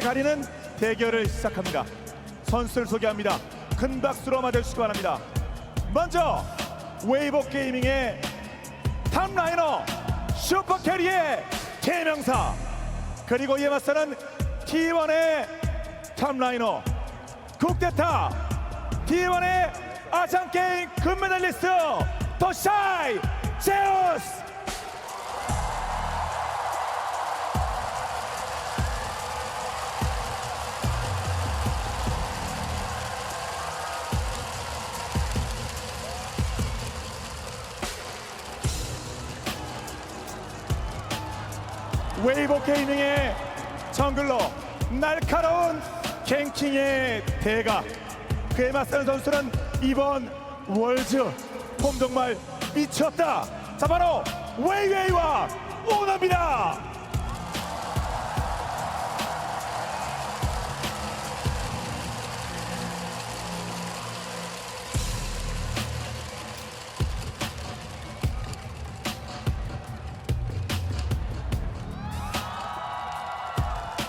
가리는 대결을 시작합니다. 선수를 소개합니다. 큰 박수로 맞아주시기 바랍니다. 먼저 웨이보 게이밍의 탑라이너 슈퍼캐리의 대명사, 그리고 이에 맞서는 T1의 탑라이너 국대타 T1의 아시안게임 금메달리스트 더 샤이 제우스. 웨이보 게이밍의 정글러 날카로운 갱킹의 대가, 그에 맞서는 선수는 이번 월드 폼 정말 미쳤다. 자, 바로 웨이웨이와 오너입니다.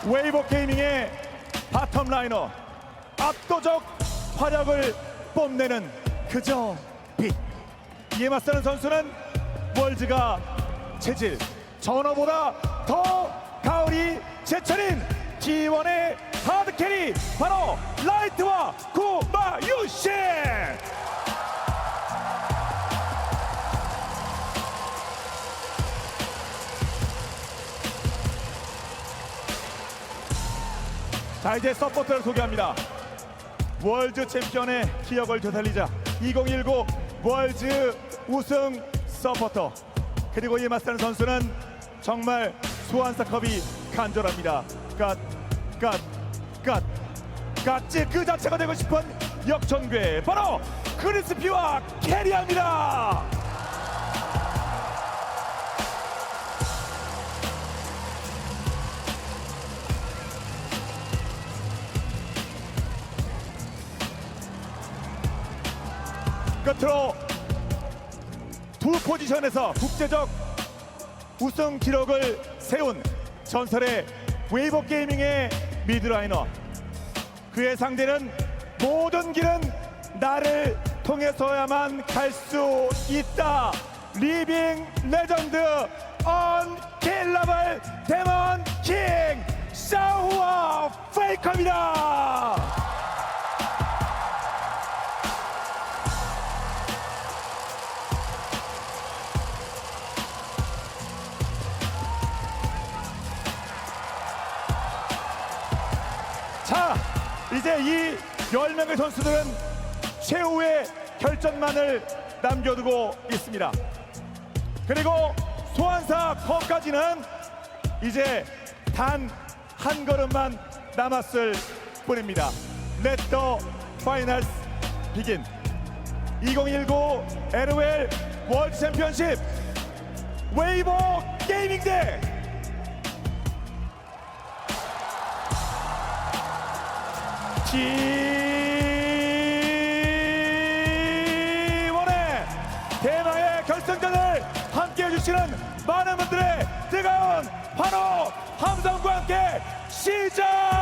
웨이보 게이밍의 바텀 라이너, 압도적 화력을 뽐내는 그저 빛. 이에 맞서는 선수는 월즈가 체질 전어보다 더 가을이 제철인 T1의 하드캐리, 바로 라이트와 구마유시. 자, 이제 서포터를 소개합니다. 월드 챔피언의 기억을 되살리자 2019 월드 우승 서포터, 그리고 이에 맞서는 선수는 정말 소환사컵이 간절합니다. 갓지 그 자체가 되고 싶은 역전괴, 바로 크리스피와 캐리합니다. 끝으로 두 포지션에서 국제적 우승 기록을 세운 전설의 웨이보 게이밍의 미드라이너, 그의 상대는 모든 길은 나를 통해서야만 갈 수 있다. 리빙 레전드 언킬러블 데몬 킹 샤오와 페이커입니다. 자, 이제 이 10명의 선수들은 최후의 결전만을 남겨두고 있습니다. 그리고 소환사 컵까지는 이제 단 한 걸음만 남았을 뿐입니다. Let the finals begin. 2019 LoL 월드 챔피언십 웨이보 게이밍 대 T1의 대망의 결승전을 함께 해주시는 많은 분들의 뜨거운 환호 함성과 함께 시작하겠습니다.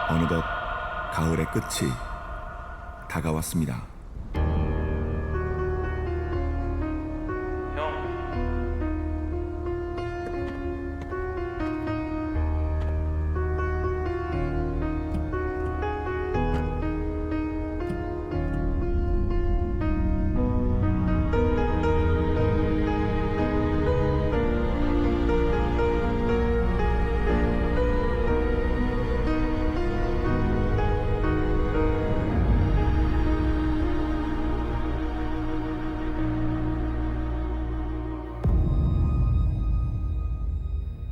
어느덧 가을의 끝이 다가왔습니다.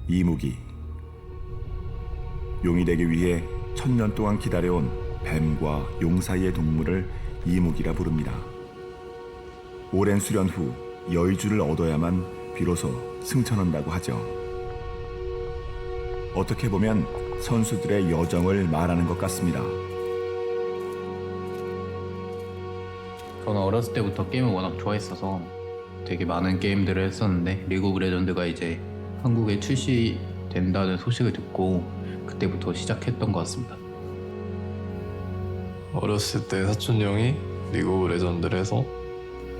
이무기. 용이 되기 위해 1000년 동안 기다려온 뱀과 용 사이의 동물을 이무기라 부릅니다. 오랜 수련 후 여의주를 얻어야만 비로소 승천한다고 하죠. 어떻게 보면 선수들의 여정을 말하는 것 같습니다. 저는 어렸을 때부터 게임을 워낙 좋아했어서 되게 많은 게임들을 했었는데 리그 오브 레전드가 이제 한국에 출시된다는 소식을 듣고 그때부터 시작했던 것 같습니다. 어렸을 때 사촌 형이 리그 오브 레전드를 해서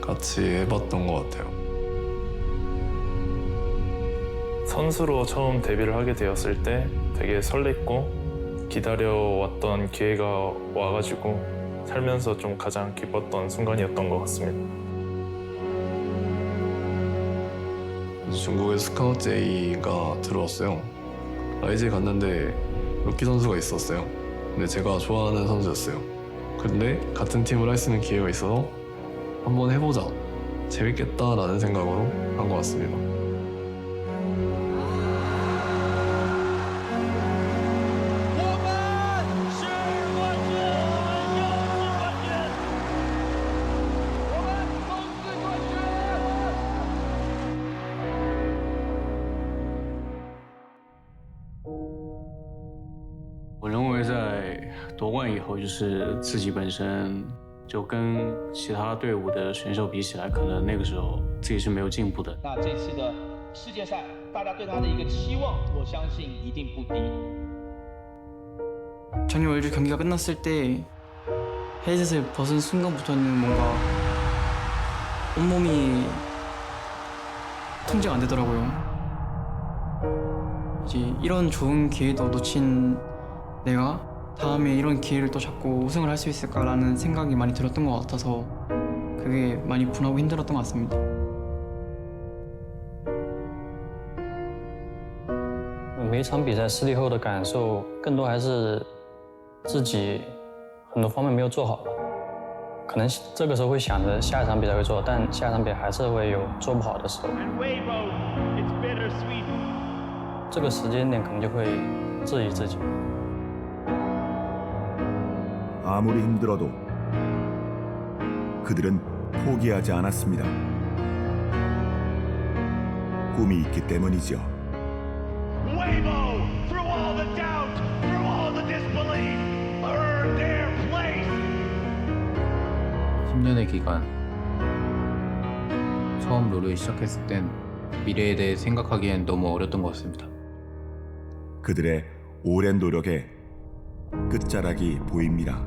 같이 해봤던 것 같아요. 선수로 처음 데뷔를 하게 되었을 때 되게 설렜고 기다려왔던 기회가 와가지고 살면서 좀 가장 기뻤던 순간이었던 것 같습니다. 중국의 스카우트 J가 들어왔어요. 라이즈에 갔는데 루키 선수가 있었어요. 근데 제가 좋아하는 선수였어요. 근데 같은 팀을 할 수 있는 기회가 있어서 한번 해보자, 재밌겠다라는 생각으로 한 것 같습니다.我认为在夺冠以后，就是自己本身就跟其他队伍的选手比起来，可能那个时候自己是没有进步的。那这次的世界赛，大家对他的一个期望，我相信一定不低。 작년 월드 경기가 끝났을 때 헤드셋을 벗은 순간부터는 뭔가 온몸이 통제가 안 되더라고요. 이제 이런 좋은 기회도 놓친 내가 다음에 이런 기회를 또 잡고 우승을 할 수 있을까라는 생각이 많이 들었던 것 같아서 그게 많이 분하고 힘들었던 것 같습니다. 每一场比赛失利后的感受，更多还是自己很多方面没有做好吧。可能这个时候会想着下一场比赛会做好，但下一场比赛还是会有做不好的时候。这个时间点可能就会质疑自己。 아무리 힘들어도 그들은 포기하지 않았습니다. 꿈이 있기 때문이죠. Weibo, through all the doubt, through all the disbelief, earn their place. 10년의 기간, 처음 롤을 시작했을 땐 미래에 대해 생각하기엔 너무 어렸던 것 같습니다. 그들의 오랜 노력에 끝자락이 보입니다.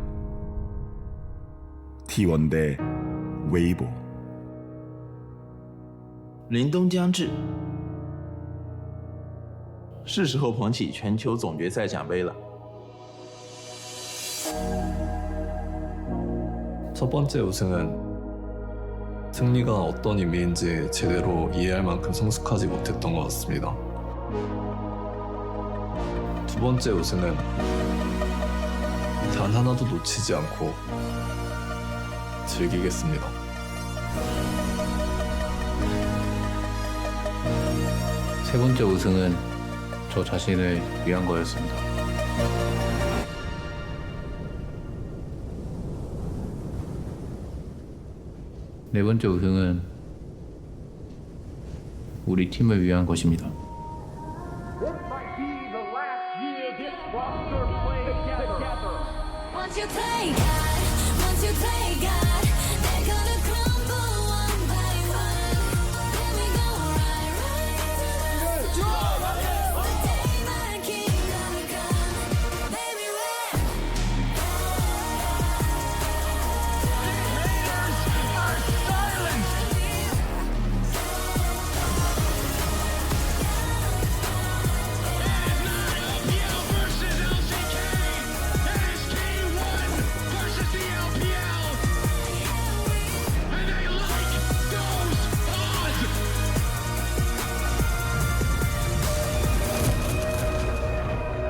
T1 대 웨이보. 凛冬将至，是时候捧起全球总决赛奖杯了。 첫 번째 우승은 승리가 어떤 의미인지 제대로 이해할 만큼 성숙하지 못했던 것 같습니다. 두 번째 우승은 단 하나도 놓치지 않고 즐기겠습니다. 세 번째 우승은 저 자신을 위한 거였습니다. 네 번째 우승은 우리 팀을 위한 것입니다. Once you play God, once you play God, they're gonna crumble one by one. Then we go right, right to the top. The day my kingdom come, baby, we're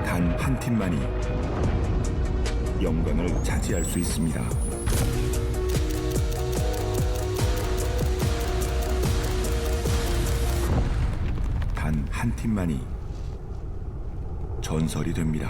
단 한 팀만이 영광을 차지할 수 있습니다. 단 한 팀만이 전설이 됩니다.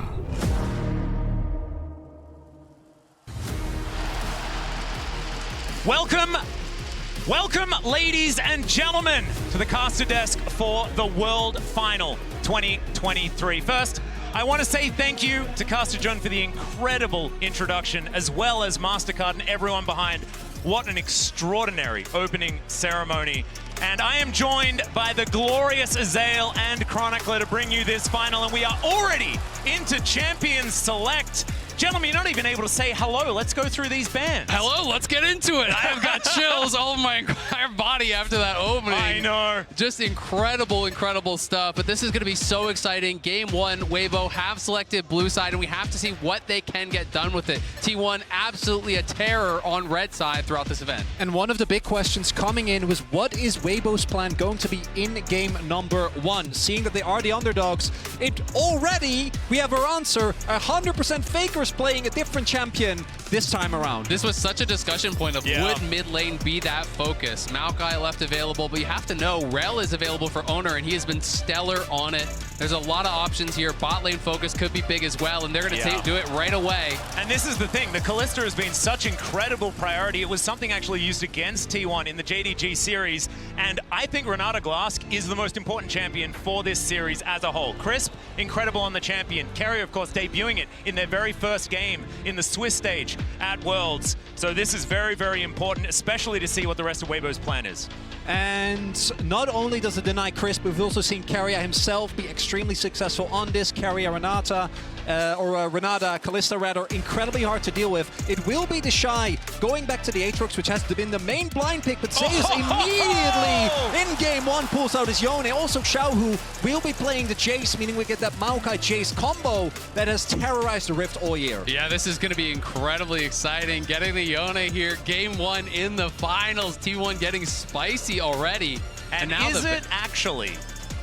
Welcome, ladies and gentlemen, to the caster desk for the World Final 2023. First, I want to say thank you to Caster Jun for the incredible introduction, as well as MasterCard and everyone behind. What an extraordinary opening ceremony. And I am joined by the glorious Azael and Cronicler to bring you this final, and we are already into Champions Select. Gentlemen, you're not even able to say hello. Let's go through these bands. Hello, let's get into it. I have got chills all over my entire body after that opening. I know. Just incredible, incredible stuff. But this is going to be so exciting. Game 1, Weibo have selected blue side, and we have to see what they can get done with it. T1 absolutely a terror on red side throughout this event. And one of the big questions coming in was, what is Weibo's plan going to be in game number 1? Seeing that they are the underdogs, we have our answer. 100% Fakers playing a different champion this time around. This was such a discussion point of would mid lane be that focus? Maokai left available, but you have to know Rel is available for Owner, and he has been stellar on it. There's a lot of options here. Bot lane focus could be big as well, and they're going to do it right away. And this is the thing, the Kalista has been such incredible priority. It was something actually used against T1 in the JDG series, and I think Renata Glask is the most important champion for this series as a whole. Crisp, incredible on the champion. Carrier, of course, debuting it in their very first game in the Swiss stage at Worlds. So this is very, very important, especially to see what the rest of Weibo's plan is. And not only does it deny Crisp, we've also seen Carrier himself be extremely successful on this. Carrier Renata, Renata Kalista rather, incredibly hard to deal with. It will be the Shy going back to the Aatrox, which has been the main blind pick, but Zeus immediately in game 1 pulls out his Yone. Also Xiaohu will be playing the Jace, meaning we get that Maokai Jace combo that has terrorized the Rift all year. Yeah, this is going to be incredibly exciting. Getting the Yone here, game 1 in the finals. T1 getting spicy already. And now is it actually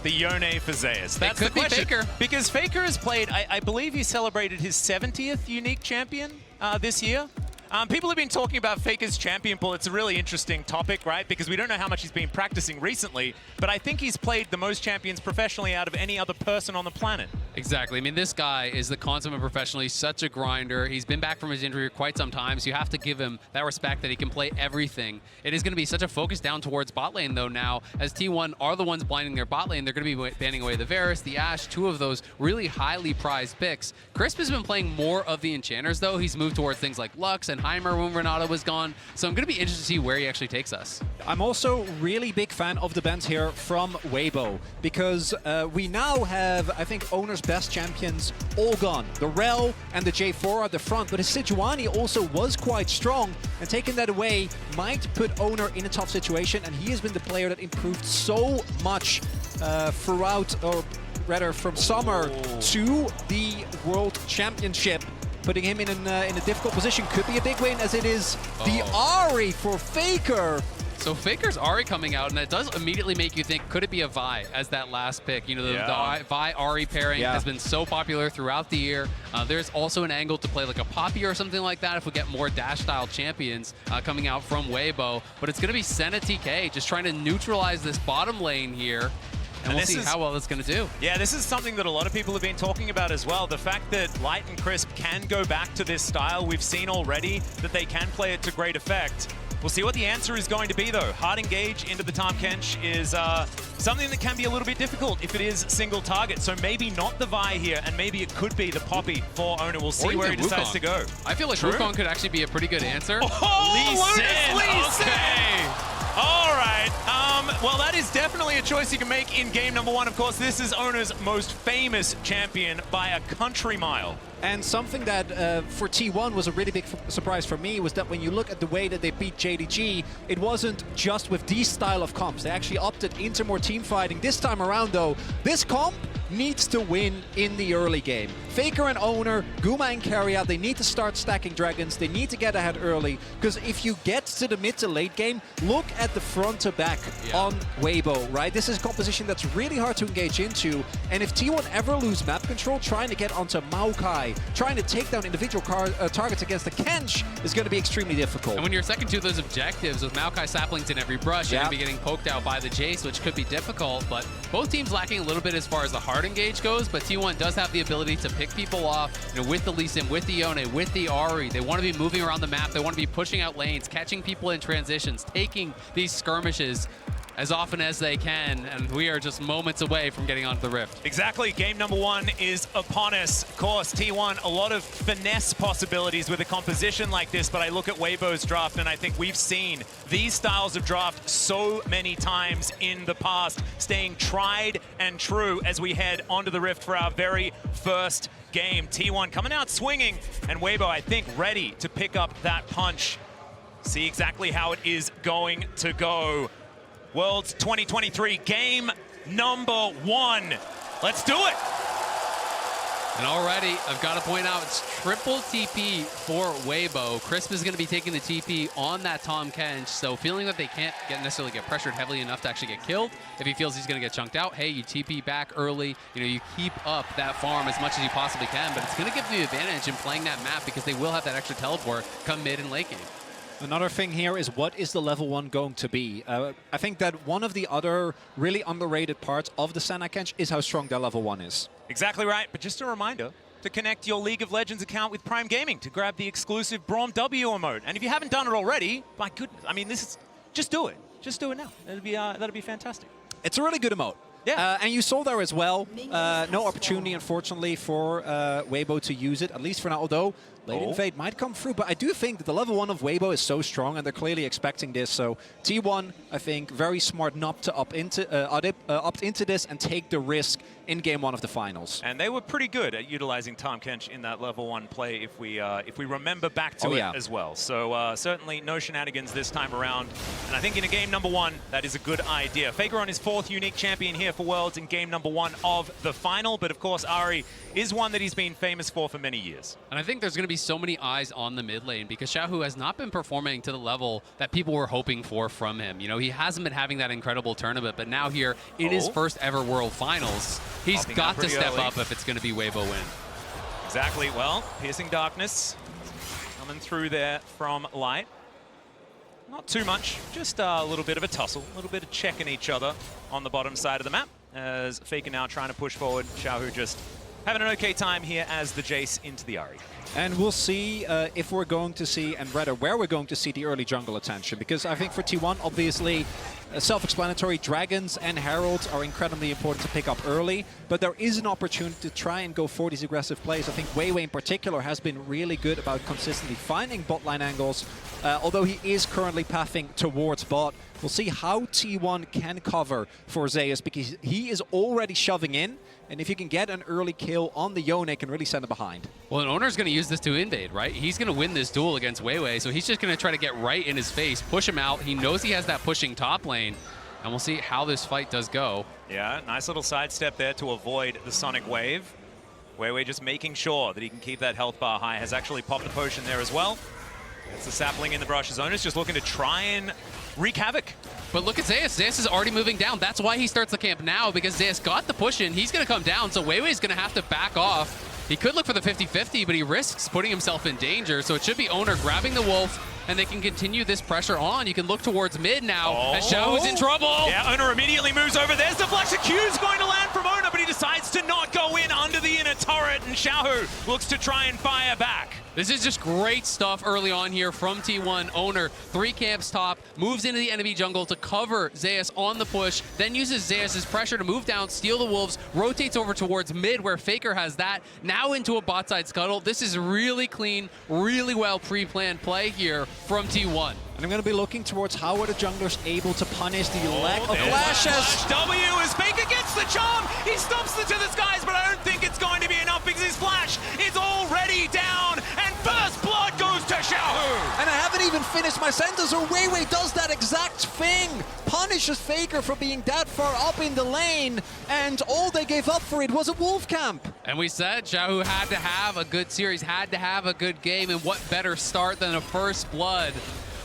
the Yone for Zeus? That's the question. Faker. Because Faker has played, I believe he celebrated his 70th unique champion this year. People have been talking about Faker's champion pool. It's a really interesting topic, right? Because we don't know how much he's been practicing recently, but I think he's played the most champions professionally out of any other person on the planet. Exactly. I mean, this guy is the consummate professional. He's such a grinder. He's been back from his injury for quite some time, so you have to give him that respect that he can play everything. It is going to be such a focus down towards bot lane, though, now. As T1 are the ones blinding their bot lane, they're going to be banning away the Varus, the Ashe, two of those really highly prized picks. Crisp has been playing more of the enchanters, though. He's moved towards things like Lux and Heimer when Renata was gone, so I'm going to be interested to see where he actually takes us. I'm also really big fan of the bans here from Weibo, because we now have, I think, Owner's best champions all gone. The Rel and the J4 at the front, but his Sejuani also was quite strong, and taking that away might put Owner in a tough situation, and he has been the player that improved so much throughout, or rather from summer to the World Championship. Putting him in a difficult position could be a big win, as it is the Ahri for Faker. So Faker's Ahri coming out, and it does immediately make you think, could it be a Vi as that last pick? You know, the Vi Ahri pairing has been so popular throughout the year. There's also an angle to play like a Poppy or something like that if we get more dash-style champions coming out from Weibo. But it's going to be Senna TK just trying to neutralize this bottom lane here. And we'll see how well it's going to do. Yeah, this is something that a lot of people have been talking about as well. The fact that Light and Crisp can go back to this style, we've seen already that they can play it to great effect. We'll see what the answer is going to be, though. Hard engage into the Tahm Kench is something that can be a little bit difficult if it is single target. So maybe not the Vi here, and maybe it could be the Poppy for Owner. We'll see where he decides to go. I feel like Wukong could actually be a pretty good answer. Oh, Lee Sin! Okay. All right. Well, that is definitely a choice you can make in game number 1. Of course, this is Owner's most famous champion by a country mile. And something that for T1 was a really big surprise for me was that when you look at the way that they beat JDG, it wasn't just with these style of comps. They actually opted into more team fighting. This time around, though, this comp needs to win in the early game. Faker and Owner, Guma and Carrier, they need to start stacking dragons. They need to get ahead early, because if you get to the mid to late game, look at the front to back on Weibo, right? This is a composition that's really hard to engage into, and if T1 ever lose map control, trying to get onto Maokai, trying to take down individual targets against the Kench is going to be extremely difficult. And when you're second to those objectives with Maokai saplings in every brush, you're going to be getting poked out by the Jace, which could be difficult, but both teams lacking a little bit as far as the hard hard engage goes, but T1 does have the ability to pick people off, you know, with the Lee Sin, with the Yone, with the Ahri. They want to be moving around the map. They want to be pushing out lanes, catching people in transitions, taking these skirmishes as often as they can, and we are just moments away from getting onto the Rift. Exactly. Game number 1 is upon us. Of course, T1, a lot of finesse possibilities with a composition like this, but I look at Weibo's draft and I think we've seen these styles of draft so many times in the past, staying tried and true as we head onto the Rift for our very first game. T1 coming out swinging, and Weibo, I think, ready to pick up that punch. See exactly how it is going to go. Worlds 2023, game number 1. Let's do it. And already, I've got to point out, it's triple TP for Weibo. Crisp is going to be taking the TP on that Tahm Kench, so feeling that they can't necessarily get pressured heavily enough to actually get killed. If he feels he's going to get chunked out, hey, you TP back early. You know, you keep up that farm as much as you possibly can, but it's going to give you the advantage in playing that map because they will have that extra teleport come mid and late game. Another thing here is, what is the level 1 going to be? I think that one of the other really underrated parts of the Senna Kench is how strong their level 1 is. Exactly right, but just a reminder to connect your League of Legends account with Prime Gaming to grab the exclusive Braum W emote. And if you haven't done it already, my goodness, I mean, this is, just do it. Just do it now. That'll be fantastic. It's a really good emote. Yeah. And you saw there as well, no opportunity, unfortunately, for Weibo to use it, at least for now, although late invade might come through. But I do think that the level 1 of Weibo is so strong, and they're clearly expecting this. So T1, I think, very smart not to opt into this and take the risk in game 1 of the finals. And they were pretty good at utilizing Tahm Kench in that level 1 play, if we remember back to it as well. So certainly no shenanigans this time around. And I think in a game number 1, that is a good idea. Faker on his 4th unique champion here for Worlds in game number 1 of the final. But of course, Ahri is one that he's been famous for many years. And I think there's going to be so many eyes on the mid lane because Xiaohu has not been performing to the level that people were hoping for from him. You know, he hasn't been having that incredible tournament, but now here in his first ever World Finals, he's got to step up if it's going to be Weibo win. Exactly. Well, Piercing Darkness coming through there from Light. Not too much, just a little bit of a tussle, a little bit of checking each other on the bottom side of the map, as Faker now trying to push forward. Xiaohu just having an okay time here as the Jace into the Ahri. And we'll see if we're going to see, and rather where we're going to see the early jungle attention. Because I think for T1, obviously, self-explanatory, Dragons and Heralds are incredibly important to pick up early. But there is an opportunity to try and go for these aggressive plays. I think Weiwei in particular has been really good about consistently finding bot line angles. Although he is currently pathing towards bot. We'll see how T1 can cover for Zeus, because he is already shoving in. And if you can get an early kill on the Yone, it can really send him behind. Well, an Owner's going to use this to invade, right? He's going to win this duel against Weiwei, so he's just going to try to get right in his face, push him out. He knows he has that pushing top lane, and we'll see how this fight does go. Yeah, nice little sidestep there to avoid the Sonic Wave. Weiwei just making sure that he can keep that health bar high. Has actually popped a potion there as well. It's the sapling in the brush. His Owner's just looking to try and wreak havoc. But look at Zeus. Zeus is already moving down. That's why he starts the camp now, because Zeus got the push in. He's going to come down, so Weiwei's going to have to back off. He could look for the 50-50, but he risks putting himself in danger. So it should be Owner grabbing the Wolf, and they can continue this pressure on. You can look towards mid now, as Xiaohu's in trouble. Yeah, Owner immediately moves over. There's the Flex. Q's going to land from Owner, but he decides to not go in under the inner turret, and Xiaohu looks to try and fire back. This is just great stuff early on here from T1. Owner, 3 camps top, moves into the enemy jungle to cover Zeus on the push, then uses Zeus' pressure to move down, steal the Wolves, rotates over towards mid where Faker has that, now into a bot side scuttle. This is really clean, really well pre-planned play here from T1. And I'm going to be looking towards how are the junglers able to punish the lack of flashes. W as Faker gets the charm. He stomps it to the skies, but I don't think it's going to be enough because his flash is already down. And first blood goes to Xiaohu. And I haven't even finished my sentence, or Weiwei does that exact thing. Punishes Faker for being that far up in the lane. And all they gave up for it was a wolf camp. And we said Xiaohu had to have a good series, had to have a good game. And what better start than a first blood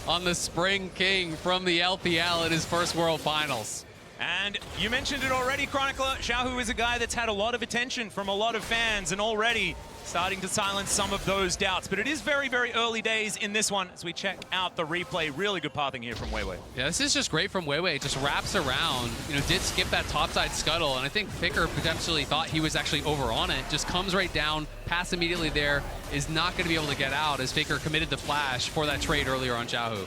on the Spring King from the LPL in his first World Finals. And you mentioned it already, Chronicler. Xiaohu is a guy that's had a lot of attention from a lot of fans and already starting to silence some of those doubts. But it is very, very early days in this one as we check out the replay. Really good pathing here from Weiwei. Yeah, this is just great from Weiwei. It just wraps around, did skip that topside scuttle, and I think Faker potentially thought he was actually over on it. Just comes right down, pass immediately there, is not going to be able to get out as Faker committed the flash for that trade earlier on Xiaohu.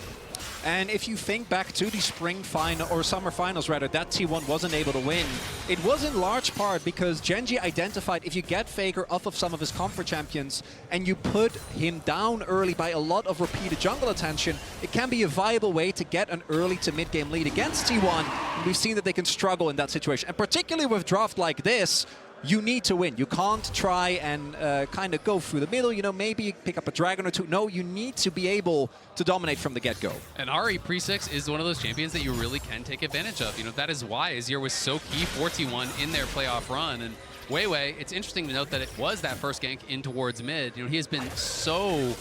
And if you think back to the spring final, or summer finals rather, that T1 wasn't able to win, it was in large part because Genji identified if you get Faker off of some of his comfort champions and you put him down early by a lot of repeated jungle attention, it can be a viable way to get an early to mid-game lead against T1. And we've seen that they can struggle in that situation. And particularly with draft like this, you need to win. You can't try and kind of go through the middle, maybe pick up a dragon or two. No, you need to be able to dominate from the get-go. And Ari Pre-6 is one of those champions that you really can take advantage of. That is why Azir was so key for T1 in their playoff run. And Weiwei, it's interesting to note that it was that first gank in towards mid. He has been so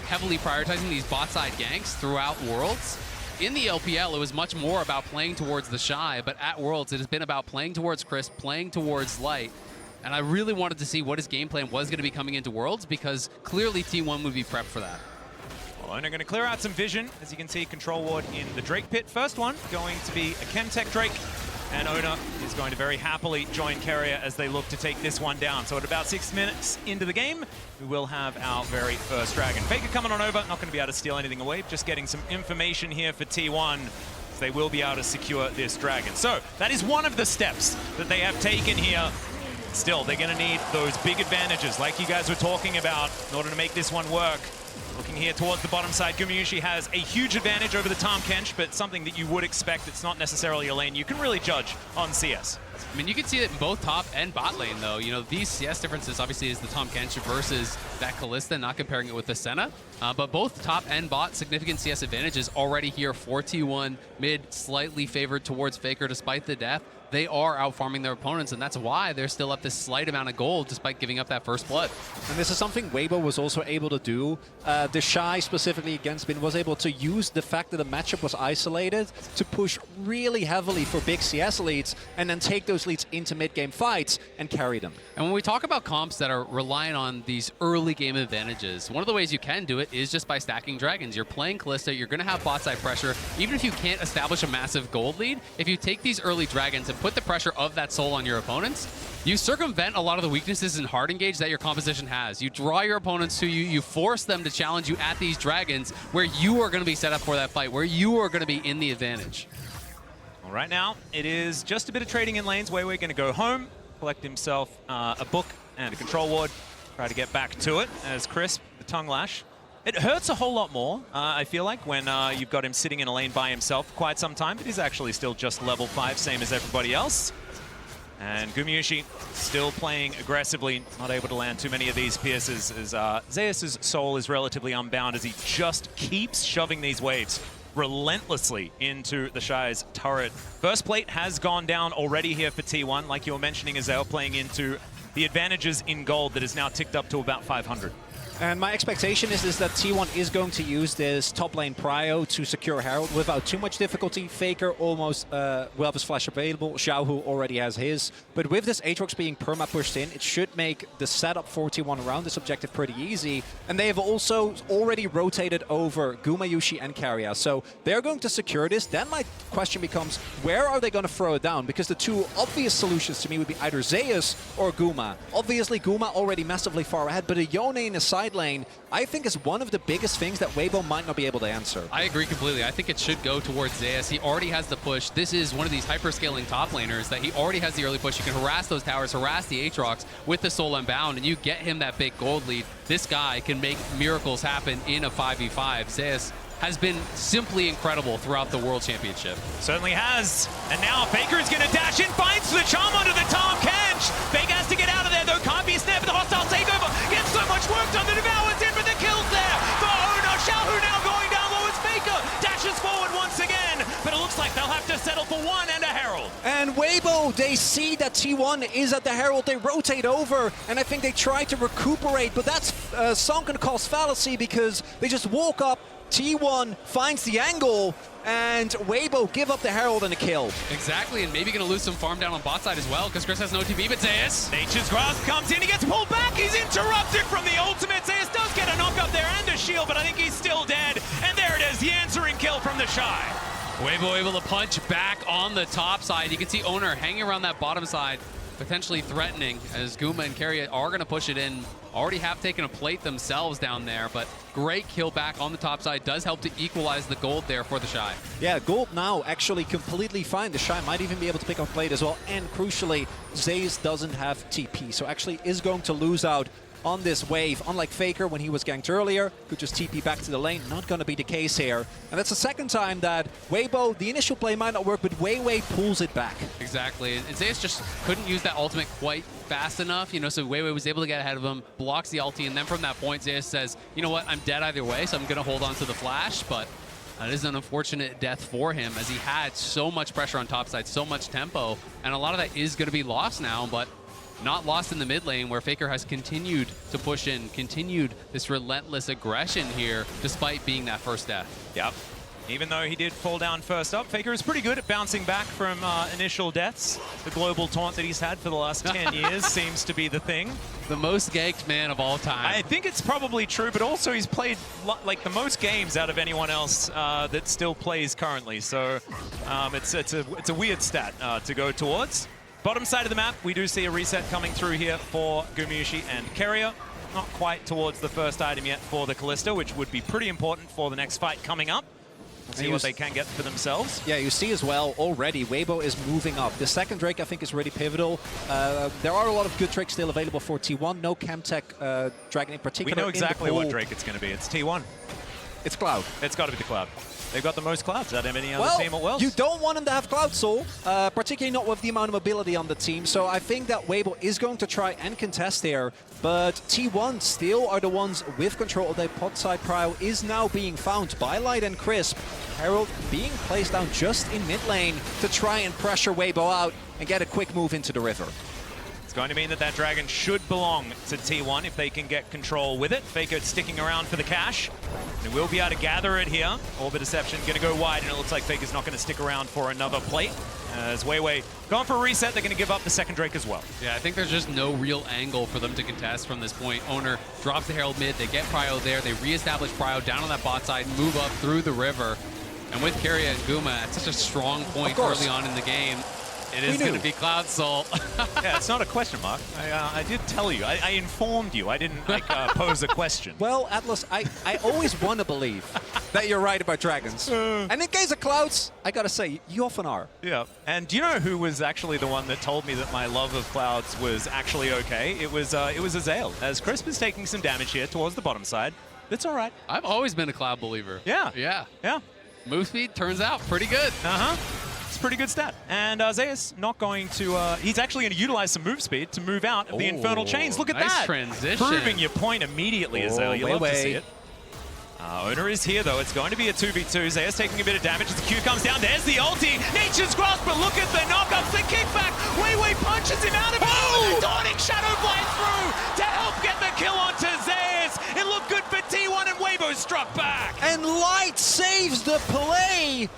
heavily prioritizing these bot-side ganks throughout Worlds. In the LPL, it was much more about playing towards the Shy, but at Worlds, it has been about playing towards Chris, playing towards Light. And I really wanted to see what his game plan was going to be coming into Worlds, because clearly T1 would be prepped for that. Well, and they're going to clear out some vision. As you can see, Control Ward in the Drake pit. First one going to be a Chemtech Drake. And Oda is going to very happily join Keria as they look to take this one down. So at about 6 minutes into the game, we will have our very first dragon. Faker coming on over, not going to be able to steal anything away, just getting some information here for T1. So they will be able to secure this dragon. So that is one of the steps that they have taken here. Still, they're going to need those big advantages like you guys were talking about in order to make this one work. Looking here towards the bottom side, Gumayushi has a huge advantage over the Tahm Kench, but something that you would expect. It's not necessarily a lane you can really judge on CS. I mean, you can see it in both top and bot lane, though. These CS differences, obviously, is the Tahm Kench versus that Kalista, not comparing it with the Senna. But both top and bot, significant CS advantages already here for T1. Mid, slightly favored towards Faker despite the death. They are out-farming their opponents, and that's why they're still up this slight amount of gold despite giving up that first blood. And this is something Weibo was also able to do. The Shy, specifically against Bin, was able to use the fact that the matchup was isolated to push really heavily for big CS leads and then take those leads into mid-game fights and carry them. And when we talk about comps that are relying on these early game advantages, one of the ways you can do it is just by stacking dragons. You're playing Kalista, you're going to have bot side pressure. Even if you can't establish a massive gold lead, if you take these early dragons and put the pressure of that soul on your opponents, you circumvent a lot of the weaknesses in hard engage that your composition has. You draw your opponents to you, you force them to challenge you at these dragons where you are going to be set up for that fight, where you are going to be in the advantage. Well, right now, it is just a bit of trading in lanes. Weiwei going to go home, collect himself a book and a Control Ward, try to get back to it as Crisp, the tongue lash. It hurts a whole lot more, I feel like, when you've got him sitting in a lane by himself for quite some time, but he's actually still just level 5, same as everybody else. And Gumayushi still playing aggressively, not able to land too many of these pierces, as Zeus' soul is relatively unbound as he just keeps shoving these waves relentlessly into the Shy's turret. First plate has gone down already here for T1, like you were mentioning, Azael playing into the advantages in gold that is now ticked up to about 500. And my expectation is that T1 is going to use this top lane prio to secure Herald without too much difficulty. Faker almost will have his flash available. Xiaohu already has his. But with this Aatrox being perma-pushed in, it should make the setup for T1 around this objective pretty easy. And they have also already rotated over Gumayushi and Keria. So they're going to secure this. Then my question becomes, where are they going to throw it down? Because the two obvious solutions to me would be either Zeus or Guma. Obviously, Guma already massively far ahead, but a Yone in a side lane, I think, is one of the biggest things that Weibo might not be able to answer. I agree completely. I think it should go towards Zeus. He already has the push. This is one of these hyper-scaling top laners that he already has the early push. You can harass those towers, harass the Aatrox with the Soul Unbound, and you get him that big gold lead. This guy can make miracles happen in a 5v5. Zeus has been simply incredible throughout the World Championship. Certainly has. And now Faker is going to dash in, finds the charm onto the Tahm Kench. Faker has to get out of there, though. Can't be a snare for the hostile takeover. Gets so much work done. The Devour's in for the kills there. For Oda, Xiaohu now going down low as Faker dashes forward once again. But it looks like they'll have to settle for one and a Herald. And Weibo, they see that T1 is at the Herald. They rotate over, and I think they try to recuperate. But that's sunken cost fallacy because they just walk up. T1 finds the angle, and Weibo give up the Herald and a kill. Exactly, and maybe going to lose some farm down on bot side as well, because Chris has no TP, but Zeus. Nature's Grasp comes in, he gets pulled back, he's interrupted from the ultimate. Zeus does get a knock up there and a shield, but I think he's still dead. And there it is, the answering kill from the Shy. Weibo able to punch back on the top side. You can see Owner hanging around that bottom side, potentially threatening, as Guma and Carriot are going to push it in. Already have taken a plate themselves down there, but great kill back on the top side. Does help to equalize the gold there for the Shy. Yeah, gold now actually completely fine. The Shy might even be able to pick up plate as well. And crucially, Zeus doesn't have TP, so actually is going to lose out on this wave. Unlike Faker when he was ganked earlier, could just TP back to the lane. Not going to be the case here. And that's the second time that Weibo, the initial play might not work, but Weiwei pulls it back. Exactly, and Zeus just couldn't use that ultimate quite fast enough, you know, so Weiwei was able to get ahead of him, blocks the ulti, and then from that point, Zeus says, you know what, I'm dead either way, so I'm going to hold on to the flash, but that is an unfortunate death for him, as he had so much pressure on top side, so much tempo, and a lot of that is going to be lost now, but not lost in the mid lane, where Faker has continued to push in, continued this relentless aggression here, despite being that first death. Yep. Even though he did fall down first up, Faker is pretty good at bouncing back from initial deaths. The global taunt that he's had for the last 10 years seems to be the thing. The most ganked man of all time. I think it's probably true, but also he's played like the most games out of anyone else that still plays currently. So it's a weird stat to go towards. Bottom side of the map, we do see a reset coming through here for Gumushi and Keria. Not quite towards the first item yet for the Kalista, which would be pretty important for the next fight coming up. We'll see what they can get for themselves. Yeah, you see as well already, Weibo is moving up. The second Drake, I think, is really pivotal. There are a lot of good Drakes still available for T1. No Chemtech Dragon in particular. We know exactly what Drake it's going to be. It's T1. It's Cloud. It's got to be the Cloud. They've got the most Clouds out of any other team at Worlds. You don't want him to have Cloud Soul, particularly not with the amount of mobility on the team. So I think that Weibo is going to try and contest here. But T1 still are the ones with control of their pot side. Prio is now being found by Light and Crisp. Herald being placed down just in mid lane to try and pressure Weibo out and get a quick move into the river. It's going to mean that that dragon should belong to T1 if they can get control with it. Faker sticking around for the cash. They will be able to gather it here. Orb of Deception going to go wide, and it looks like Faker's not going to stick around for another plate. As Weiwei gone for a reset, they're going to give up the second Drake as well. Yeah, I think there's just no real angle for them to contest from this point. Owner drops the Herald mid, they get Prio there, they reestablish Prio down on that bot side, move up through the river. And with Keria and Guma at such a strong point early on in the game, it is going to be Cloud Soul. Yeah, it's not a question mark. I did tell you. I informed you. I didn't pose a question. Well, Atlus, I always want to believe that you're right about dragons. And in case of Clouds, I got to say, you often are. Yeah. And do you know who was actually the one that told me that my love of Clouds was actually okay? It was Azael. As Crisp is taking some damage here towards the bottom side. It's all right. I've always been a Cloud believer. Yeah. Yeah. Yeah. Move speed turns out pretty good. Uh-huh. It's a pretty good stat. And Zeus not going to... he's actually going to utilize some move speed to move out of the Infernal Chains. Look at nice that. Transition. Proving your point immediately, Azael. You love to see it. Owner is here, though. It's going to be a 2v2. Zeus taking a bit of damage as the Q comes down. There's the ulti. Nature's Grasp, but look at the knockups, the kickback. Weiwei punches him out of it. Oh! Daunting Shadow flies through to help get the kill onto Zeus. It looked good for T1, and Weibo struck back. And Light saves the play.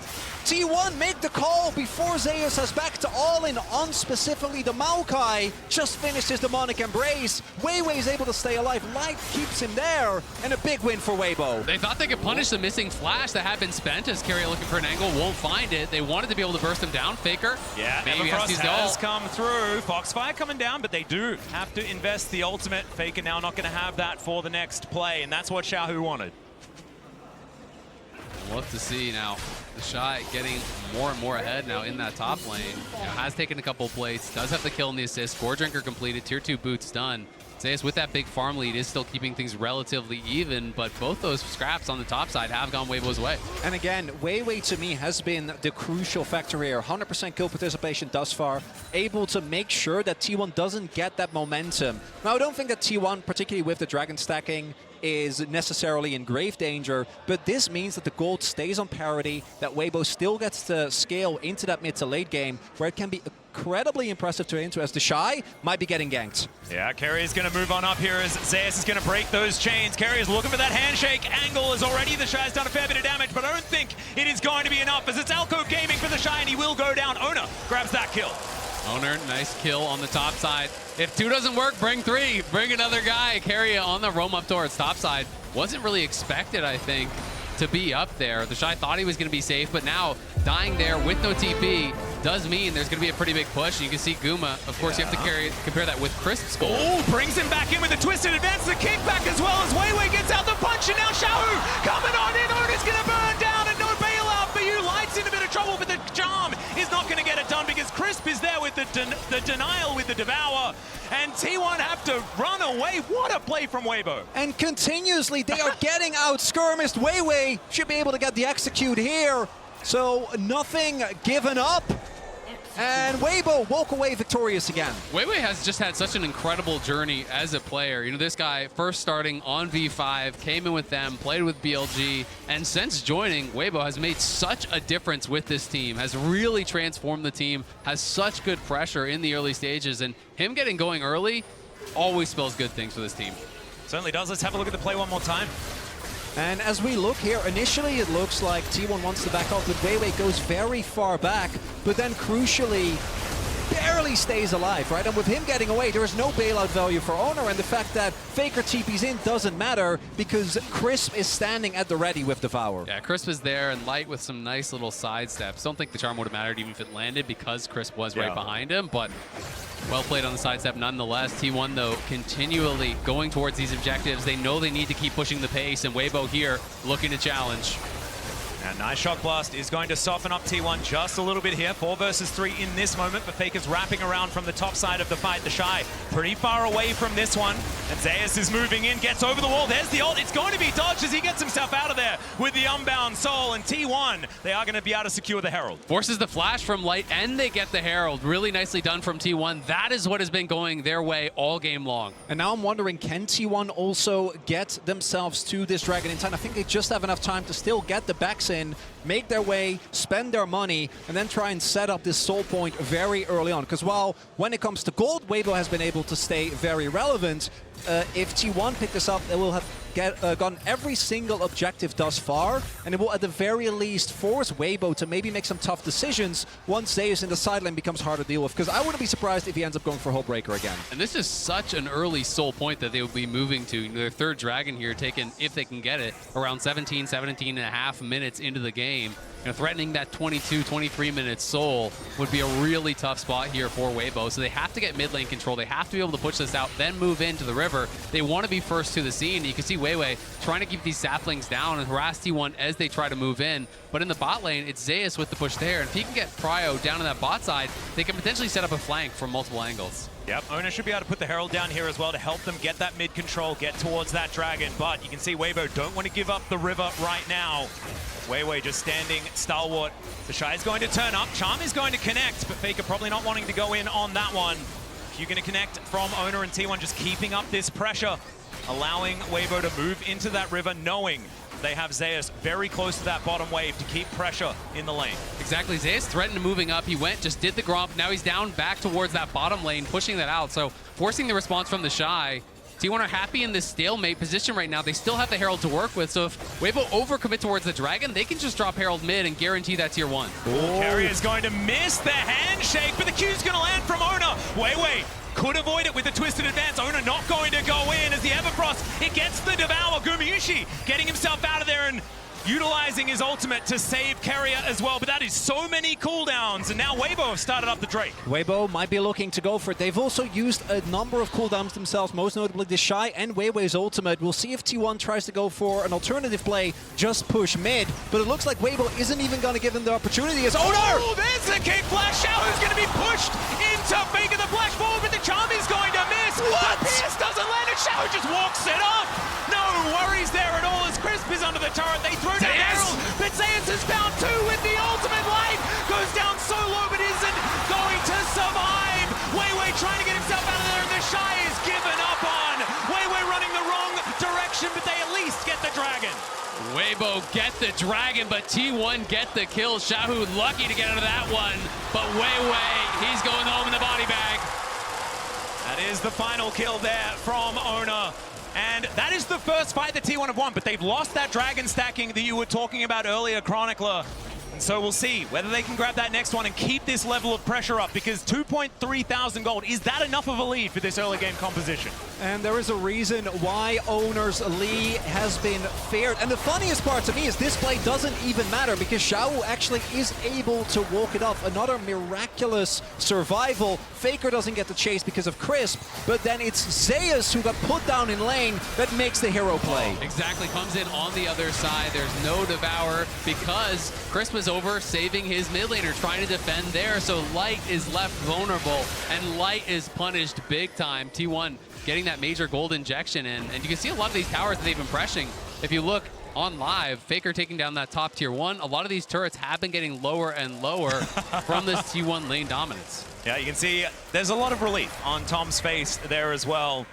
T1 make the call before Zeus has back to all in on specifically the Maokai. Just finished his demonic embrace. Weiwei is able to stay alive. Light keeps him there, and a big win for Weibo. They thought they could punish the missing flash that had been spent as Keria looking for an angle, won't find it. They wanted to be able to burst him down. Faker. Yeah, maybe Everfrost has come through. Foxfire coming down, but they do have to invest the ultimate. Faker now not going to have that for the next play, and that's what Xiaohu wanted. We'll have to see now. The Shy getting more and more ahead now in that top lane. You know, has taken a couple plates, does have the kill and the assist. Gore Drinker completed, tier 2 boots done. Zeus with that big farm lead is still keeping things relatively even, but both those scraps on the top side have gone Weibo's way. And again, Weiwei to me has been the crucial factor here. 100% kill participation thus far, able to make sure that T1 doesn't get that momentum. Now, I don't think that T1, particularly with the dragon stacking, is necessarily in grave danger, but this means that the gold stays on parity, that Weibo still gets to scale into that mid to late game, where it can be a incredibly impressive to into as the Shy might be getting ganked. Yeah, Kerry is going to move on up here as Zeus is going to break those chains. Kerry is looking for that handshake angle as already the Shy's done a fair bit of damage, but I don't think it is going to be enough as it's WBG Gaming for the Shy and he will go down. Oner grabs that kill. Oner, nice kill on the top side. If 2 doesn't work, bring 3. Bring another guy. Carry on the roam up towards top side. Wasn't really expected, I think, to be up there. The Shy thought he was going to be safe, but now dying there with no TP does mean there's going to be a pretty big push. And you can see Guma. Of course, you have to compare that with Crisp's goal. Oh, brings him back in with a twisted advance, the kickback as well as Weiwei gets out the punch, and now Shahu coming on in. Oner's going to burn down, and no bailout for you. Light's in a bit of trouble, but the charm is not going to get it done because Crisp is there with the denial with the Devour, and T1 have to run away. What a play from Weibo. And continuously, they are getting out skirmished. Weiwei should be able to get the execute here. So nothing given up. And Weibo walk away victorious again. Weiwei has just had such an incredible journey as a player. You know, this guy first starting on V5, came in with them, played with BLG, and since joining, Weibo has made such a difference with this team, has really transformed the team, has such good pressure in the early stages, and him getting going early always spells good things for this team. Certainly does. Let's have a look at the play one more time. And as we look here, initially it looks like T1 wants to back off, but Weiwei goes very far back, but then crucially barely stays alive, right? And with him getting away, there is no bailout value for Oner, and the fact that Faker TP's in doesn't matter because Crisp is standing at the ready with Devour. Yeah, Crisp is there, and Light with some nice little side steps. Don't think the charm would have mattered even if it landed because Crisp was right behind him, but well played on the sidestep nonetheless. T1, though, continually going towards these objectives. They know they need to keep pushing the pace, and Weibo here looking to challenge. And nice shock blast is going to soften up T1 just a little bit here. 4 versus 3 in this moment, but Faker's wrapping around from the top side of the fight. The Shy pretty far away from this one. And Zeus is moving in, gets over the wall. There's the ult. It's going to be dodged as he gets himself out of there with the unbound soul. And T1, they are going to be able to secure the Herald. Forces the flash from Light, and they get the Herald. Really nicely done from T1. That is what has been going their way all game long. And now I'm wondering, can T1 also get themselves to this Dragon in time? I think they just have enough time to still get the backs in, make their way, spend their money, and then try and set up this soul point very early on. Because while when it comes to gold, Weibo has been able to stay very relevant, if T1 pick this up, they will have gotten every single objective thus far, and it will at the very least force Weibo to maybe make some tough decisions once Zeus in the sideline becomes harder to deal with, because I wouldn't be surprised if he ends up going for Hullbreaker again. And this is such an early soul point that they will be moving to. Their 3rd Dragon here taken, if they can get it, around 17 and a half minutes into the game. You know, threatening that 22, 23 minute soul would be a really tough spot here for Weibo. So they have to get mid lane control. They have to be able to push this out, then move into the river. They want to be first to the scene. You can see Weiwei trying to keep these saplings down and harass T1 as they try to move in. But in the bot lane, it's Zeus with the push there. And if he can get Pryo down in that bot side, they can potentially set up a flank from multiple angles. Yep, Oner should be able to put the Herald down here as well to help them get that mid control, get towards that Dragon. But you can see Weibo don't want to give up the river right now. Weiwei just standing stalwart. The Shy is going to turn up. Charm is going to connect, but Faker probably not wanting to go in on that one. You're going to connect from Oner and T1, just keeping up this pressure, allowing Weibo to move into that river, knowing they have Zeus very close to that bottom wave to keep pressure in the lane. Exactly. Zeus threatened moving up. He went, just did the gromp. Now he's down back towards that bottom lane, pushing that out. So forcing the response from the Shy. T1 are happy in this stalemate position right now. They still have the Herald to work with, so if Weibo overcommit towards the Dragon, they can just drop Herald mid and guarantee that tier 1. Carrier is going to miss the handshake, but the Q's going to land from Oner. Weiwei could avoid it with the twisted advance. Oner not going to go in as the Everfrost, it gets the Devour. Gumayushi getting himself out of there and utilizing his ultimate to save Carrier as well, but that is so many cooldowns, and now Weibo have started up the Drake. Weibo might be looking to go for it. They've also used a number of cooldowns themselves, most notably the Shy and Weiwei's ultimate. We'll see if T1 tries to go for an alternative play, just push mid, but it looks like Weibo isn't even going to give them the opportunity as Oh, there's the kick flash. Shao's going to be pushed into Faker the flash forward, but the charm is going to miss. What? The Pierce doesn't land, and Shao just walks it off. No worries there at all as Crisp is under the turret. They throw down Herald, but Zeus has found 2 with the ultimate. Light goes down so low, but isn't going to survive. Weiwei trying to get himself out of there, and the Shy is given up on. Weiwei running the wrong direction, but they at least get the Dragon. Weibo get the Dragon, but T1 get the kill. Shahu lucky to get out of that one, but Weiwei He's going home in the body bag. That is the final kill there from Owner. And that is the first fight that T1 have won, but they've lost that dragon stacking that you were talking about earlier, Chronicler. And so we'll see whether they can grab that next one and keep this level of pressure up, because 2.3 thousand gold, is that enough of a lead for this early game composition? And there is a reason why Owner's Lee has been feared. And the funniest part to me is this play doesn't even matter, because Xiao actually is able to walk it off. Another miraculous survival. Faker doesn't get the chase because of Crisp, but then it's Zeus who got put down in lane that makes the hero play. Exactly, comes in on the other side. There's no Devour because Crisp was over saving his mid laner, trying to defend there, so Light is left vulnerable, and Light is punished big time. T1 getting that major gold injection in, and you can see a lot of these towers that they've been pressing. If you look on live, Faker taking down that top tier 1, a lot of these turrets have been getting lower and lower from this T1 lane dominance. Yeah, you can see there's a lot of relief on Tom's face there as well.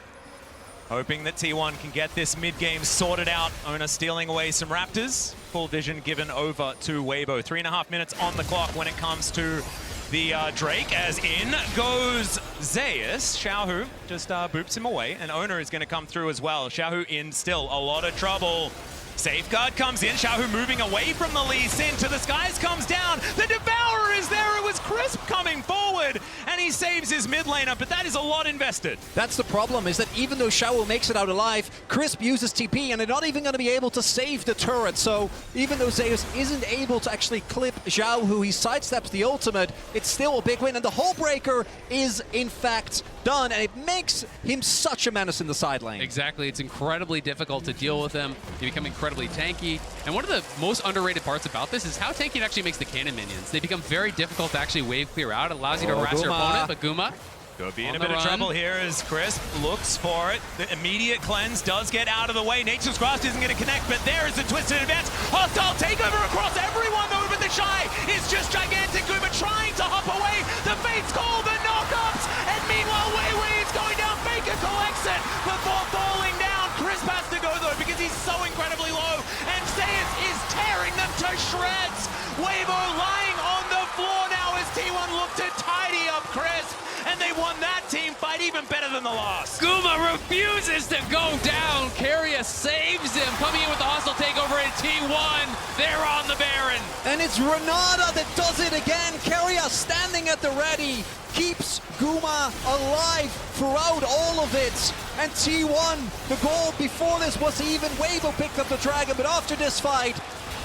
Hoping that T1 can get this mid-game sorted out. Owner stealing away some Raptors. Full vision given over to Weibo. 3.5 minutes on the clock when it comes to the Drake, as in goes Zeus. Xiaohu just boops him away, and Owner is going to come through as well. Xiaohu in still a lot of trouble. Safeguard comes in, Xiaohu moving away from the Lee Sin to the skies, comes down. The Devourer is there, it was Crisp coming forward, and he saves his mid laner, but that is a lot invested. That's the problem, is that even though Xiao makes it out alive, Crisp uses TP, and they're not even going to be able to save the turret. So even though Zeus isn't able to actually clip Xiao, who he sidesteps the ultimate, it's still a big win, and the Hull Breaker is in fact done, and it makes him such a menace in the side lane. Exactly, it's incredibly difficult to deal with him. They become incredibly tanky, and one of the most underrated parts about this is how tanky it actually makes the cannon minions. They become very difficult to actually wave clear out. It allows you to harass your opponent, but Guma could be in a bit of trouble here as Crisp looks for it. The immediate cleanse does get out of the way. Nature's Grasp isn't going to connect, but there is a twisted advance. Hostile takeover across everyone though, but the Shy is just gigantic. Guma trying to hop away. The Fates call the knockups, and meanwhile Weiwei is going down. Faker collects it before falling down. Crisp has to go though because he's so incredibly low, and Zeus is tearing them to shreds. Weibo lying on the floor now as T1 look to tidy up Crisp, and they won that team fight even better than the last. Guma refuses to go down. Keria saves him, coming in with the hostile takeover in T1. They're on the Baron. And it's Renata that does it again. Keria standing at the ready, keeps Guma alive throughout all of it. And T1, the goal before this was even. Weibo picked up the dragon, but after this fight,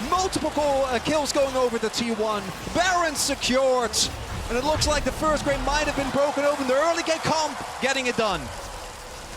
multiple kills going over the T1. Baron secured. And it looks like the first grade might have been broken open. The early game comp getting it done.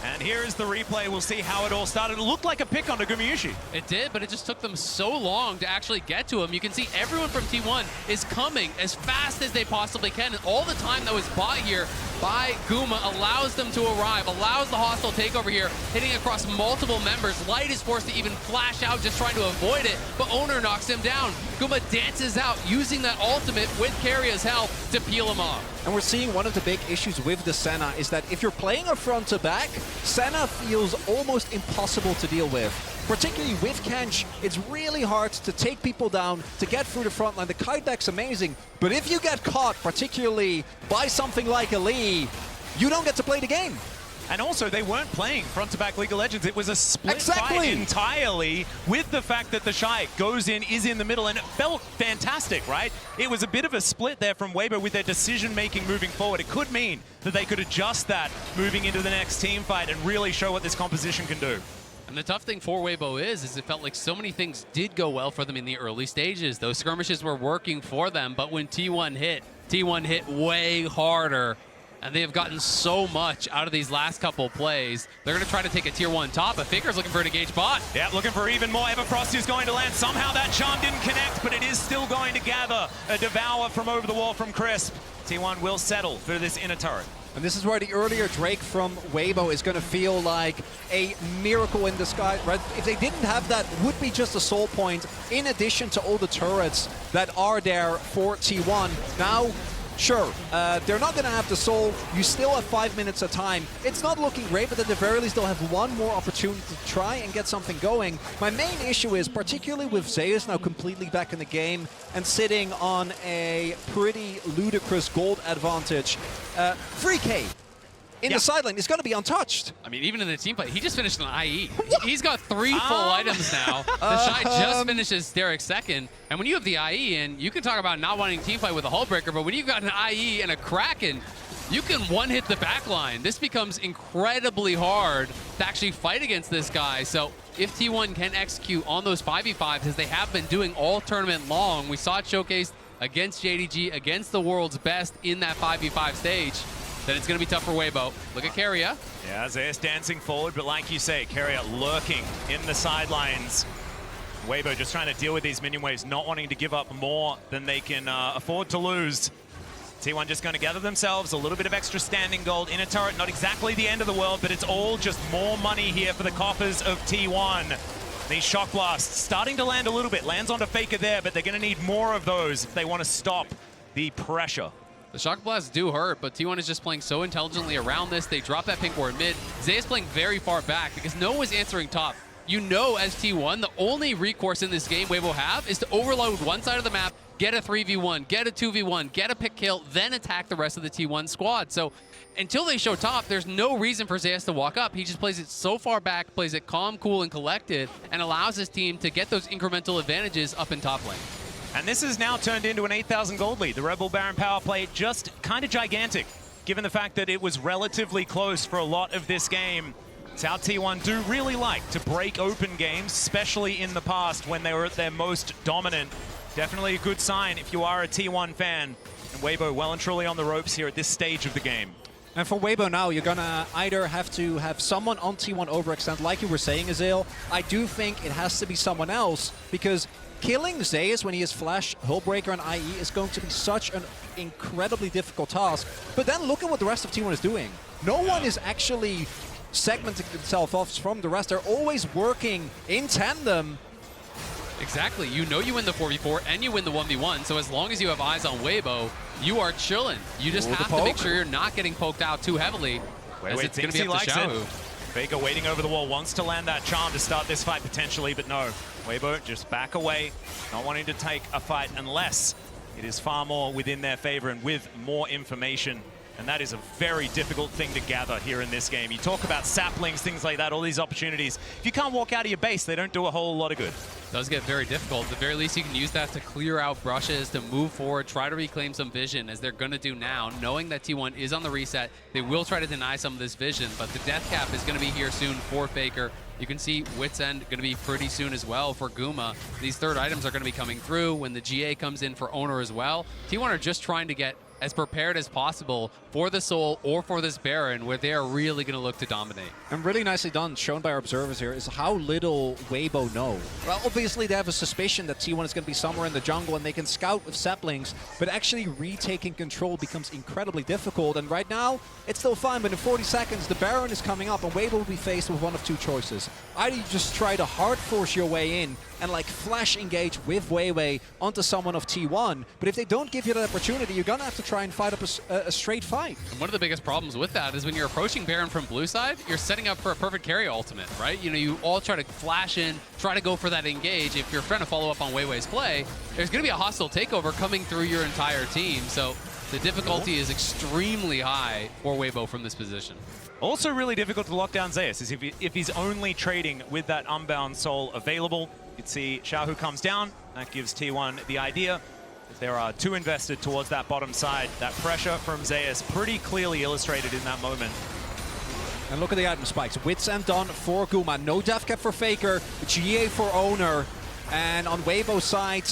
And here's the replay. We'll see how it all started. It looked like a pick on Gumayushi. It did, but it just took them so long to actually get to him. You can see everyone from T1 is coming as fast as they possibly can. And all the time that was bought here by Guma allows them to arrive, allows the hostile takeover here, hitting across multiple members. Light is forced to even flash out, just trying to avoid it, but Owner knocks him down. Guma dances out, using that ultimate with Keria's help to peel him off. And we're seeing one of the big issues with the Senna is that if you're playing a front to back, Senna feels almost impossible to deal with. Particularly with Kench, it's really hard to take people down, to get through the front line. The kiteback's amazing, but if you get caught, particularly by something like a Lee, you don't get to play the game. And also, they weren't playing front-to-back League of Legends. It was a split fight entirely, with the fact that the Shy goes in, is in the middle, and it felt fantastic, right? It was a bit of a split there from Weibo with their decision-making moving forward. It could mean that they could adjust that moving into the next team fight and really show what this composition can do. And the tough thing for Weibo is it felt like so many things did go well for them in the early stages. Those skirmishes were working for them, but when T1 hit way harder. And they have gotten so much out of these last couple plays. They're going to try to take a tier 1 top, but Faker's looking for an engaged bot. Yeah, looking for even more. Everfrost is going to land. Somehow that charm didn't connect, but it is still going to gather a Devour from over the wall from Crisp. T1 will settle for this inner turret. And this is where the earlier Drake from Weibo is going to feel like a miracle in the sky. Right? If they didn't have that, would be just a soul point in addition to all the turrets that are there for T1. Now, Sure, they're not going to have the soul. You still have 5 minutes of time. It's not looking great, but at the very least, they'll have one more opportunity to try and get something going. My main issue is, particularly with Zeus now completely back in the game and sitting on a pretty ludicrous gold advantage, 3K in the sideline is going to be untouched. I mean, even in the team play, he just finished an IE. He's got 3 full items now. The Shy just finishes Derek's second. And when you have the IE in, you can talk about not wanting team fight with a Hullbreaker, but when you've got an IE and a Kraken, you can one-hit the backline. This becomes incredibly hard to actually fight against this guy. So if T1 can execute on those 5v5s, as they have been doing all tournament long, we saw it showcased against JDG, against the world's best in that 5v5 stage, then it's going to be tough for Weibo. Look at Keria. Yeah, Zeus dancing forward, but like you say, Keria lurking in the sidelines. Weibo just trying to deal with these minion waves, not wanting to give up more than they can afford to lose. T1 just going to gather themselves a little bit of extra standing gold in a turret. Not exactly the end of the world, but it's all just more money here for the coffers of T1. These shock blasts starting to land a little bit. Lands onto Faker there, but they're going to need more of those if they want to stop the pressure. The shock blasts do hurt, but T1 is just playing so intelligently around this. They drop that pink ward mid. Zeus playing very far back because no one was answering top. You know, as T1, the only recourse in this game Weibo have is to overload one side of the map, get a 3v1, get a 2v1, get a pick kill, then attack the rest of the T1 squad. So until they show top, there's no reason for Zeus to walk up. He just plays it so far back, plays it calm, cool, and collected, and allows his team to get those incremental advantages up in top lane. And this has now turned into an 8,000 gold lead. The Rebel Baron power play just kind of gigantic, given the fact that it was relatively close for a lot of this game. It's how T1 do really like to break open games, especially in the past when they were at their most dominant. Definitely a good sign if you are a T1 fan. And Weibo well and truly on the ropes here at this stage of the game. And for Weibo now, you're gonna either have to have someone on T1 overextend, like you were saying, Azael. I do think it has to be someone else, because killing Zeus when he has Flash, Hullbreaker, and IE is going to be such an incredibly difficult task. But then look at what the rest of T1 is doing. No one is actually segmenting themselves off from the rest. They're always working in tandem. Exactly. You know you win the 4v4 and you win the 1v1, so as long as you have eyes on Weibo, you are chilling. You just have to make sure you're not getting poked out too heavily, as it's going to be up to Xiaohu. Faker waiting over the wall, wants to land that charm to start this fight potentially, but no. Weibo just back away, not wanting to take a fight unless it is far more within their favor and with more information. And that is a very difficult thing to gather here in this game. You talk about saplings, things like that, all these opportunities. If you can't walk out of your base, they don't do a whole lot of good. It does get very difficult. At the very least, you can use that to clear out brushes, to move forward, try to reclaim some vision, as they're going to do now. Knowing that T1 is on the reset, they will try to deny some of this vision, but the death cap is going to be here soon for Faker. You can see Wit's End going to be pretty soon as well for Guma. These third items are going to be coming through when the GA comes in for Owner as well. T1 are just trying to get as prepared as possible for the Soul or for this Baron, where they are really going to look to dominate. And really nicely done, shown by our observers here, is how little Weibo know. Well, obviously they have a suspicion that T1 is going to be somewhere in the jungle and they can scout with saplings, but actually retaking control becomes incredibly difficult. And right now, it's still fine, but in 40 seconds, the Baron is coming up and Weibo will be faced with one of two choices. Either you just try to hard force your way in and like flash engage with Weiwei onto someone of T1, but if they don't give you that opportunity, you're gonna have to try and fight up a straight fight. And one of the biggest problems with that is when you're approaching Baron from blue side, you're setting up for a perfect carry ultimate, right? You know, you all try to flash in, try to go for that engage. If you're trying to follow up on Weiwei's play, there's gonna be a hostile takeover coming through your entire team. So the difficulty is extremely high for Weibo from this position. Also really difficult to lock down Zeus is if he's only trading with that Unbound Soul available. You can see Xiaohu comes down. That gives T1 the idea. If there are two invested towards that bottom side, that pressure from Zeus pretty clearly illustrated in that moment. And look at the item spikes. Wits End done for Guma. No death cap for Faker. GA for Owner. And on Weibo's side,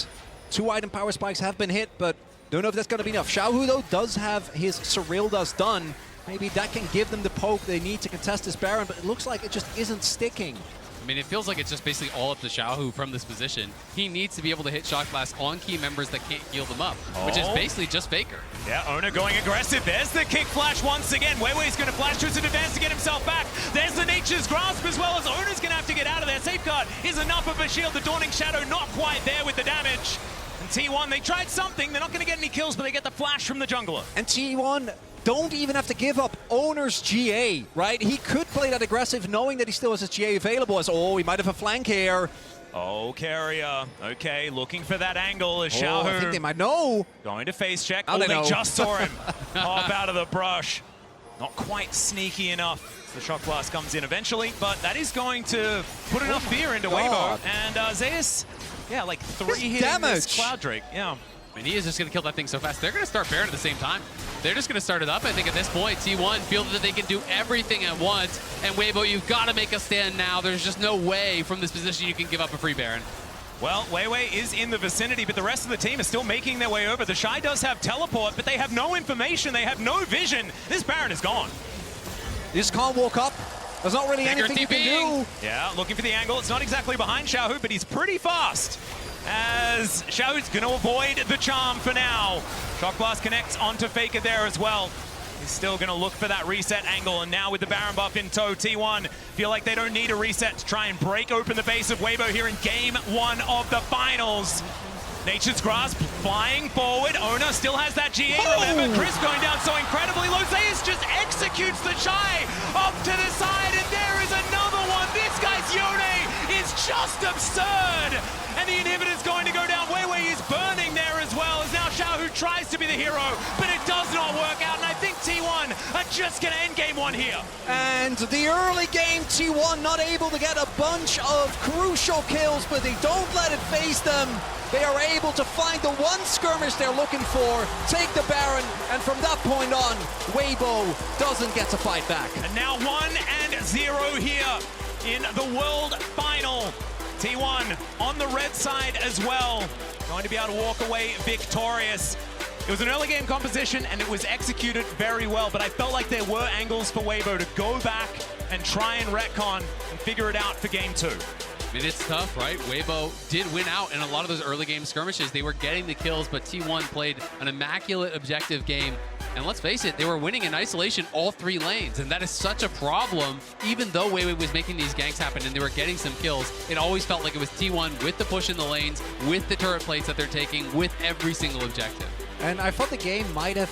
2 item power spikes have been hit, but don't know if that's going to be enough. Xiaohu, though, does have his Cyrildas done. Maybe that can give them the poke they need to contest this Baron, but it looks like it just isn't sticking. I mean, it feels like it's just basically all up to Xiaohu from this position. He needs to be able to hit Shock Blast on key members that can't heal them up, which is basically just Faker. Yeah, Owner going aggressive. There's the kick flash once again. Weiwei's going to flash to his advance to get himself back. There's the Nature's Grasp as well, as Owner's going to have to get out of there. Safeguard is enough of a shield. The Dawning Shadow not quite there with the damage. And T1, they tried something. They're not going to get any kills, but they get the flash from the jungler. And T1 don't even have to give up Owner's GA, right? He could play that aggressive knowing that he still has his GA available as, oh, he might have a flank here. Oh, Carrier. Okay, looking for that angle is Oh, Xiaohu. I think they might know. Going to face check. How Oh, they they know. just saw him hop out of the brush. Not quite sneaky enough. The shock blast comes in eventually, but that is going to put enough fear into Weibo. God. And Zeus, yeah, like 3 His hitting damage. this Cloud Drake. Yeah. And he is just going to kill that thing so fast. They're going to start Baron at the same time. They're just going to start it up. I think at this point, T1 feel that they can do everything at once. And Weibo, you've got to make a stand now. There's just no way from this position you can give up a free Baron. Well, Weiwei is in the vicinity, but the rest of the team is still making their way over. The Shy does have teleport, but they have no information. They have no vision. This Baron is gone. You just can't walk up. There's not really Bigger anything you can do. Yeah, looking for the angle. It's not exactly behind Xiaohu, but he's pretty fast. As Xiaohu's going to avoid the charm for now. Shock Blast connects onto Faker there as well. He's still going to look for that reset angle, and now with the Baron buff in tow, T1 feel like they don't need a reset to try and break open the base of Weibo here in Game 1 of the finals. Nature's Grasp flying forward. Ona still has that GA, remember? Chris going down so incredibly low. Zeus just executes the Shy up to the side, and there is another one. This guy's Yone is just absurd. And the inhibitor's going to go down. Weiwei is burning there as well, as now Xiaohu tries to be the hero, but it does not work out. And I think T1 are just going to end Game 1 here. And the early game, T1 not able to get a bunch of crucial kills, but they don't let it phase them. They are able to find the one skirmish they're looking for, take the Baron, and from that point on, Weibo doesn't get to fight back. And now 1-0 here in the World Final. T1 on the red side as well. Going to be able to walk away victorious. It was an early game composition and it was executed very well, but I felt like there were angles for Weibo to go back and try and retcon and figure it out for Game 2. I mean, it's tough, right? Weibo did win out in a lot of those early game skirmishes. They were getting the kills, but T1 played an immaculate objective game. And let's face it, they were winning in isolation all 3 lanes. And that is such a problem. Even though Weibo was making these ganks happen and they were getting some kills, it always felt like it was T1 with the push in the lanes, with the turret plates that they're taking, with every single objective. And I thought the game might have